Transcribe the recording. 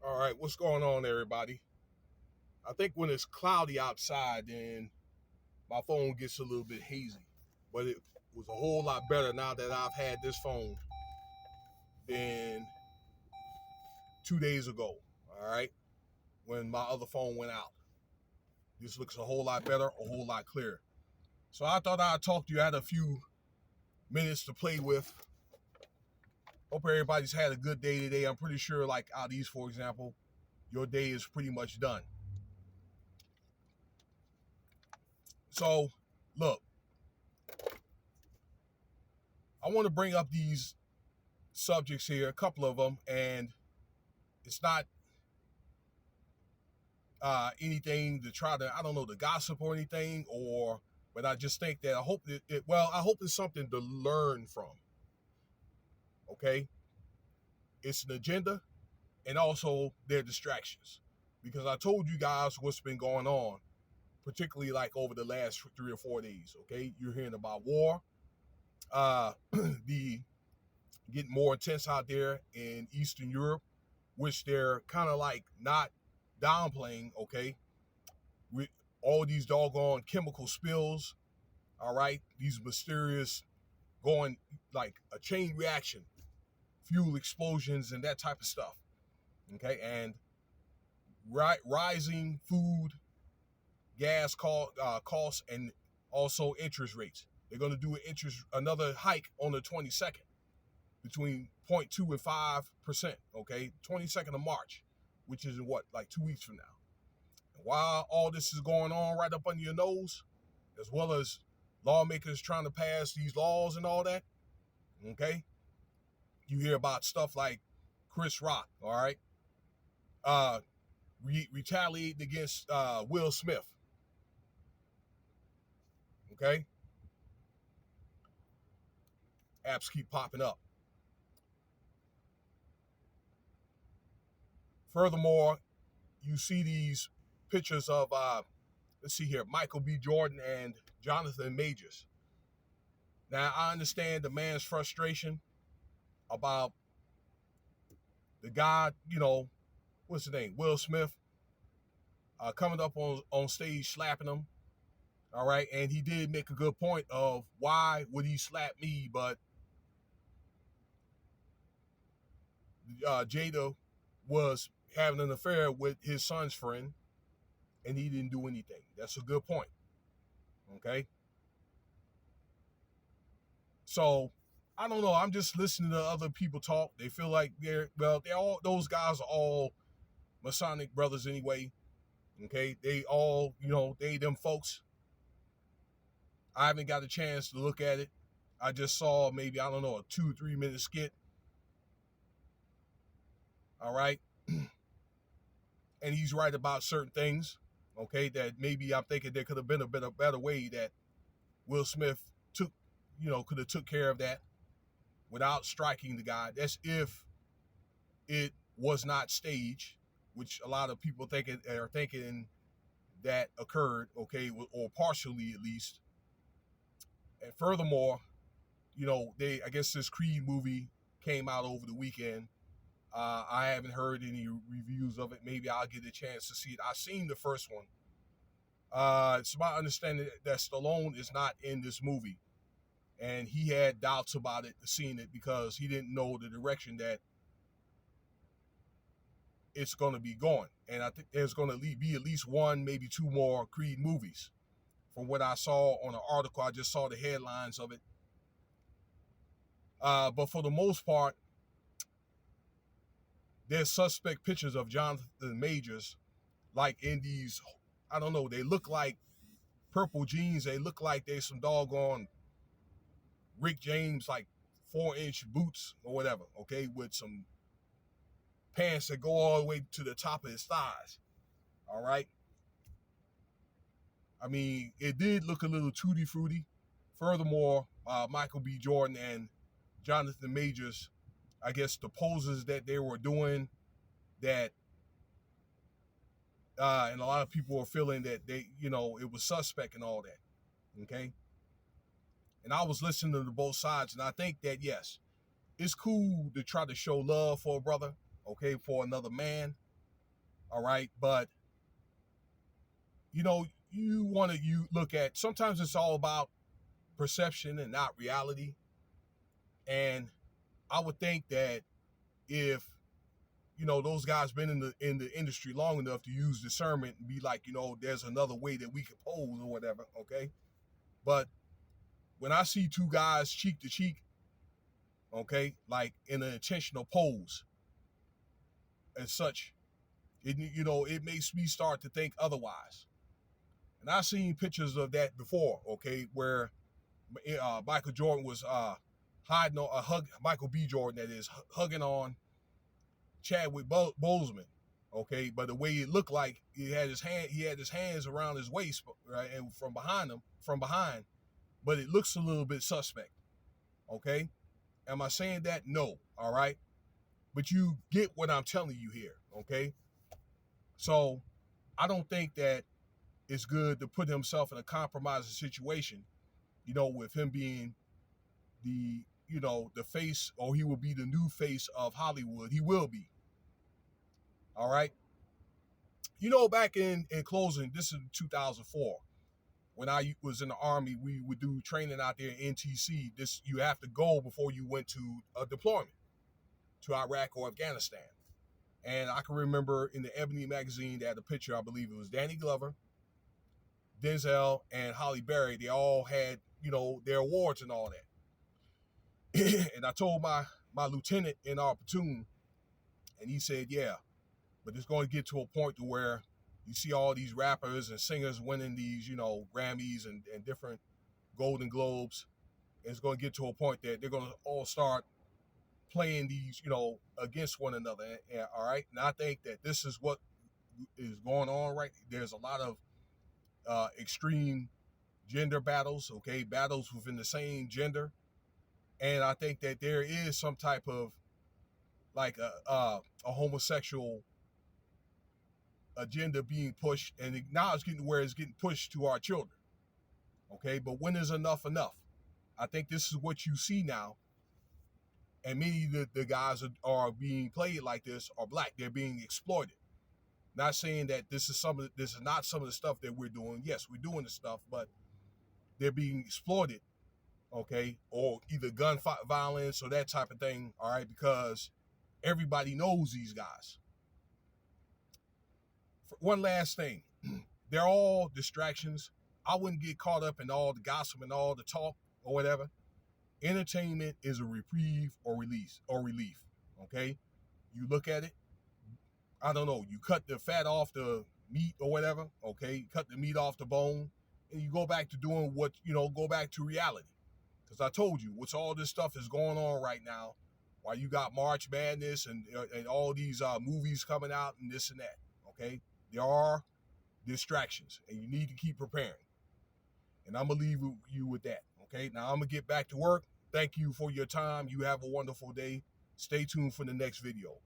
All right, what's going on, everybody? I think when it's cloudy outside, then my phone gets a little bit hazy. But it was a whole lot better now that I've had this phone than 2 days ago. All right, when my other phone went out, this looks a whole lot better, a whole lot clearer. So I thought I'd talk to you. I had a few minutes to play with. Hope everybody's had a good day today. I'm pretty sure, like out east, for example, your day is pretty much done. So, look, I want to bring up these subjects here, a couple of them, and it's not anything to try to, I don't know, to gossip or anything, but I just think that I hope it's something to learn from. Okay, it's an agenda, and also their distractions, because I told you guys what's been going on, particularly like over the last 3 or 4 days. Okay, you're hearing about war, the getting more intense out there in Eastern Europe, which they're kind of like not downplaying, okay? With all these doggone chemical spills, all right? These mysterious going like a chain reaction, fuel explosions and that type of stuff, okay? And rising food, gas costs, and also interest rates. They're going to do another hike on the 22nd between 0.2 and 5%, okay? 22nd of March, which is what, like 2 weeks from now. While all this is going on right up under your nose, as well as lawmakers trying to pass these laws and all that, okay, you hear about stuff like Chris Rock, all right, retaliating against Will Smith, okay? Apps keep popping up. Furthermore, you see these pictures of, let's see here, Michael B. Jordan and Jonathan Majors. Now, I understand the man's frustration about the guy, what's his name, Will Smith, coming up on stage slapping him. All right, and he did make a good point of why would he slap me, but Jada was having an affair with his son's friend, and he didn't do anything. That's a good point. Okay, so I don't know. I'm just listening to other people talk. They feel like they're all those guys are all Masonic brothers anyway. Okay, they all they them folks. I haven't got a chance to look at it. I just saw maybe, I don't know, a 2 or 3 minute skit. All right. And he's right about certain things. Okay. That maybe I'm thinking there could have been a better way that Will Smith could have took care of that without striking the guy. That's if it was not staged, which a lot of people are thinking that occurred. Okay. Or partially at least. And furthermore, I guess this Creed movie came out over the weekend. I haven't heard any reviews of it. Maybe I'll get a chance to see it. I've seen the first one. It's my understanding that Stallone is not in this movie. And he had doubts about it, seeing it, because he didn't know the direction that it's going to be going. And I think there's going to be at least one, maybe two more Creed movies. From what I saw on an article, I just saw the headlines of it. But for the most part, there's suspect pictures of Jonathan Majors, like in these, I don't know, they look like purple jeans. They look like there's some doggone Rick James, like 4-inch boots or whatever, okay, with some pants that go all the way to the top of his thighs. All right. I mean, it did look a little tutti frutti. Furthermore, Michael B. Jordan and Jonathan Majors, I guess the poses that they were doing, that and a lot of people are feeling that it was suspect and all that. Okay. And I was listening to both sides, and I think that, yes, it's cool to try to show love for a brother, okay, for another man. All right. But, you look at, sometimes it's all about perception and not reality. And I would think that if, those guys been in the industry long enough to use discernment and be like, there's another way that we could pose or whatever, okay? But when I see two guys cheek to cheek, okay, like in an intentional pose and such, it makes me start to think otherwise. And I've seen pictures of that before, okay, where Michael Jordan was hiding on a hug, Michael B. Jordan, that is, hugging on Chadwick Boseman, okay, but the way it looked like he had his hands around his waist, right, and from behind, but it looks a little bit suspect, okay. Am I saying that? No, all right, but you get what I'm telling you here, okay. So I don't think that it's good to put himself in a compromising situation, with him being the face, or he will be the new face of Hollywood. He will be, all right. Back in closing, this is 2004. When I was in the Army, we would do training out there in NTC. This, you have to go before you went to a deployment to Iraq or Afghanistan. And I can remember in the Ebony magazine, they had a picture, I believe it was Danny Glover, Denzel, and Holly Berry. They all had, their awards and all that. And I told my lieutenant in our platoon, and he said, yeah, but it's going to get to a point to where you see all these rappers and singers winning these, Grammys and different Golden Globes. And it's going to get to a point that they're going to all start playing these, against one another. All right. And I think that this is what is going on, right? There's a lot of extreme gender battles, okay, battles within the same gender. And I think that there is some type of like a homosexual agenda being pushed, and now it's getting where it's getting pushed to our children. Okay, but when is enough enough? I think this is what you see now, and many of the guys are being played like this are black. They're being exploited. Not saying that this is not some of the stuff that we're doing. Yes, we're doing the stuff, but they're being exploited. Okay, or either gun violence or that type of thing. All right, because everybody knows these guys. One last thing, they're all distractions. I wouldn't get caught up in all the gossip and all the talk or whatever. Entertainment is a reprieve or relief. Okay, you look at it. I don't know. You cut the fat off the meat or whatever. Okay, you cut the meat off the bone, and you go back to doing what go back to reality. Because I told you, what's all this stuff is going on right now. While you got March Madness and all these movies coming out and this and that. Okay, there are distractions, and you need to keep preparing. And I'm going to leave you with that. Okay, now I'm going to get back to work. Thank you for your time. You have a wonderful day. Stay tuned for the next video.